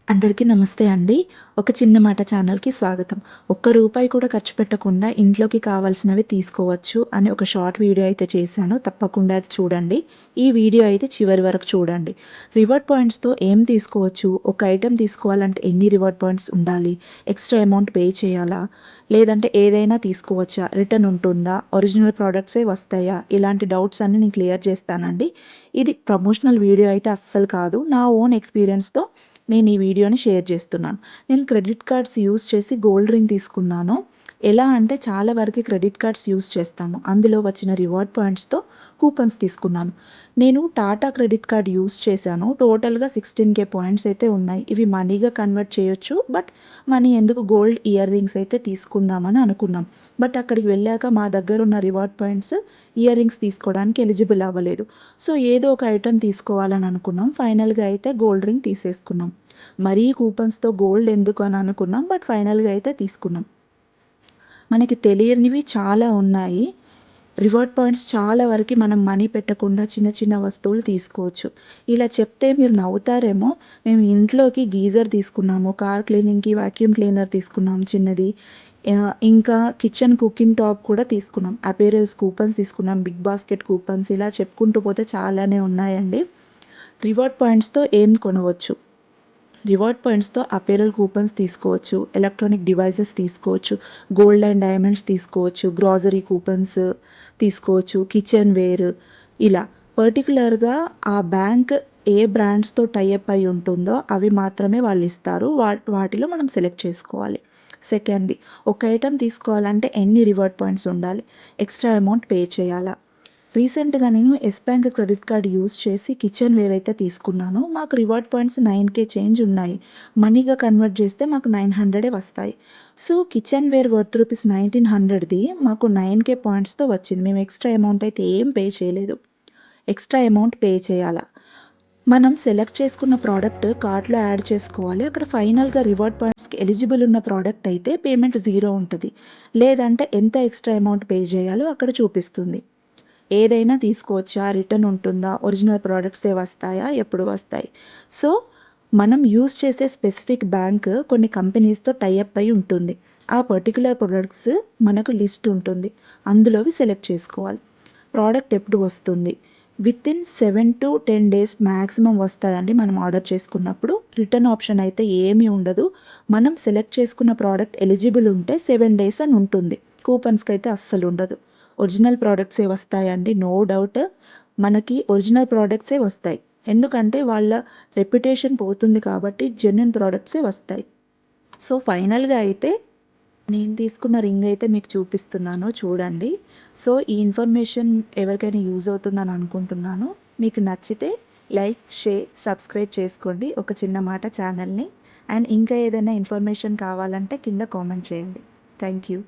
అందరికీ నమస్తే అండి. ఒక చిన్న మాట ఛానల్‌కి స్వాగతం. ఒక్క రూపాయి కూడా ఖర్చు పెట్టకుండా ఇంట్లోకి కావాల్సినవి తీసుకోవచ్చు అని ఒక షార్ట్ వీడియో అయితే చేశాను. తప్పకుండా అది చూడండి. ఈ వీడియో అయితే చివరి వరకు చూడండి. రివార్డ్ పాయింట్స్‌తో ఏం తీసుకోవచ్చు? ఒక ఐటెమ్ తీసుకోవాలంటే ఎన్ని రివార్డ్ పాయింట్స్ ఉండాలి? ఎక్స్‌ట్రా అమౌంట్ పే చేయాలా? లేదంటే ఏదైనా తీసుకోవచ్చా? రిటర్న్ ఉంటుందా? ఒరిజినల్ ప్రొడక్ట్సే వస్తాయా? ఇలాంటి డౌట్స్ అన్నీ నేను క్లియర్ చేస్తానండి. ఇది ప్రమోషనల్ వీడియో అయితే అస్సలు కాదు. నా ఓన్ ఎక్స్‌పీరియన్స్‌తో నేను ఈ వీడియోని షేర్ చేస్తున్నాను. నేను క్రెడిట్ కార్డ్స్ యూజ్ చేసి గోల్డ్ రింగ్ తీసుకున్నాను. ఎలా అంటే చాలా వరకి క్రెడిట్ కార్డ్స్ యూజ్ చేస్తాము. అందులో వచ్చిన రివార్డ్ పాయింట్స్‌తో కూపన్స్ తీసుకున్నాను. నేను టాటా క్రెడిట్ కార్డ్ యూజ్ చేశాను. టోటల్‌గా 16,000 పాయింట్స్ అయితే ఉన్నాయి. ఇవి మనీగా కన్వర్ట్ చేయొచ్చు. బట్ మనీ ఎందుకు గోల్డ్ ఇయర్ రింగ్స్ అయితే తీసుకుందామని అనుకున్నాం. బట్ అక్కడికి వెళ్ళాక మా దగ్గర ఉన్న రివార్డ్ పాయింట్స్ ఇయర్ రింగ్స్ తీసుకోవడానికి ఎలిజిబుల్ అవ్వలేదు. సో ఏదో ఒక ఐటెమ్ తీసుకోవాలని అనుకున్నాం. ఫైనల్‌గా అయితే గోల్డ్ రింగ్ తీసేసుకున్నాం. మరీ కూపన్స్‌తో గోల్డ్ ఎందుకు అని అనుకున్నాం. బట్ ఫైనల్‌గా అయితే తీసుకున్నాం. మనకి తెలియనివి చాలా ఉన్నాయి. రివార్డ్ పాయింట్స్ చాలా వరకి మనం మనీ పెట్టకుండా చిన్న చిన్న వస్తువులు తీసుకోవచ్చు. ఇలా చెప్తే మీరు నవ్వుతారేమో. మేము ఇంట్లోకి గీజర్ తీసుకున్నాము. కార్ క్లీనింగ్‌కి వాక్యూమ్ క్లీనర్ తీసుకున్నాం చిన్నది. ఇంకా కిచెన్ కుకింగ్ టాప్ కూడా తీసుకున్నాం. అపేరల్స్ కూపన్స్ తీసుకున్నాం. బిగ్ బాస్కెట్ కూపన్స్ ఇలా చెప్పుకుంటూ పోతే చాలానే ఉన్నాయండి. రివార్డ్ పాయింట్స్‌తో ఏం కొనవచ్చు? రివార్డ్ పాయింట్స్‌తో అపేరల్ కూపన్స్ తీసుకోవచ్చు. ఎలక్ట్రానిక్ డివైసెస్ తీసుకోవచ్చు. గోల్డ్ అండ్ డైమండ్స్ తీసుకోవచ్చు. గ్రోసరీ కూపన్స్ తీసుకోవచ్చు. కిచెన్ వేర్ ఇలా. పర్టిక్యులర్‌గా ఆ బ్యాంక్ ఏ బ్రాండ్స్‌తో టై అప్ అయి ఉంటుందో అవి మాత్రమే వాళ్ళిస్తారు. వాటిలో మనం సెలెక్ట్ చేసుకోవాలి. సెకండ్‌ది ఒక ఐటెమ్ తీసుకోవాలంటే ఎన్ని రివార్డ్ పాయింట్స్ ఉండాలి? ఎక్స్‌ట్రా అమౌంట్ పే చేయాలా? రీసెంట్‌గా నేను yes bank credit card use చేసి కిచెన్ వేర్ అయితే తీసుకున్నాను. మాకు రివార్డ్ పాయింట్స్ 9,000 చేంజ్ ఉన్నాయి. మనీగా కన్వర్ట్ చేస్తే మాకు 900 వస్తాయి. So, kitchen ware worth rupees 1900ది మాకు 9,000 పాయింట్స్‌తో వచ్చింది. మేము ఎక్స్‌ట్రా అమౌంట్ అయితే ఏం పే చేయలేదు. ఎక్స్‌ట్రా అమౌంట్ పే చేయాలా? మనం సెలెక్ట్ చేసుకున్న ప్రోడక్ట్ కార్ట్‌లో యాడ్ చేసుకోవాలి. అక్కడ ఫైనల్‌గా రివార్డ్ పాయింట్స్‌కి ఎలిజిబుల్ ఉన్న ప్రోడక్ట్ అయితే పేమెంట్ 0 ఉంటది. లేదంటే ఎంత ఎక్స్‌ట్రా అమౌంట్ పే చేయాలో అక్కడ చూపిస్తుంది. ఏదైనా తీసుకోవచ్చా? రిటర్న్ ఉంటుందా? ఒరిజినల్ ప్రొడక్ట్సే వస్తాయా? ఎప్పుడు వస్తాయి? సో, మనం యూజ్ చేసే స్పెసిఫిక్ బ్యాంక్ కొన్ని కంపెనీస్‌తో టై అప్ అయి ఉంటుంది. ఆ పర్టిక్యులర్ ప్రొడక్ట్స్ మనకు లిస్ట్ ఉంటుంది. అందులోవి సెలెక్ట్ చేసుకోవాలి. ప్రోడక్ట్ ఎప్పుడు వస్తుంది? వితిన్ 7-10 డేస్ మాక్సిమం వస్తాయండి మనం ఆర్డర్ చేసుకున్నప్పుడు. రిటర్న్ ఆప్షన్ అయితే ఏమీ ఉండదు. మనం సెలెక్ట్ చేసుకున్న ప్రోడక్ట్ ఎలిజిబుల్ ఉంటే 7 డేస్ అని ఉంటుంది. కూపన్స్‌కైతే అస్సలు ఉండదు. ఒరిజినల్ ప్రొడక్ట్సే వస్తాయండి. No doubt. మనకి ఒరిజినల్ ప్రొడక్ట్సే వస్తాయి. ఎందుకంటే వాళ్ళ రెప్యుటేషన్ పోతుంది కాబట్టి జెన్యూన్ ప్రొడక్ట్సే వస్తాయి. సో, ఫైనల్‌గా అయితే నేను తీసుకున్న రింగ్ అయితే మీకు చూపిస్తున్నాను చూడండి. సో, ఈ ఇన్ఫర్మేషన్ ఎవరికైనా యూజ్ అవుతుందని అనుకుంటున్నాను. మీకు నచ్చితే లైక్, షేర్, సబ్స్క్రైబ్ చేసుకోండి. ఒక చిన్న మాట ఛానల్‌ని. అండ్ ఇంకా ఏదైనా ఇన్ఫర్మేషన్ కావాలంటే కింద కామెంట్ చేయండి. Thank you.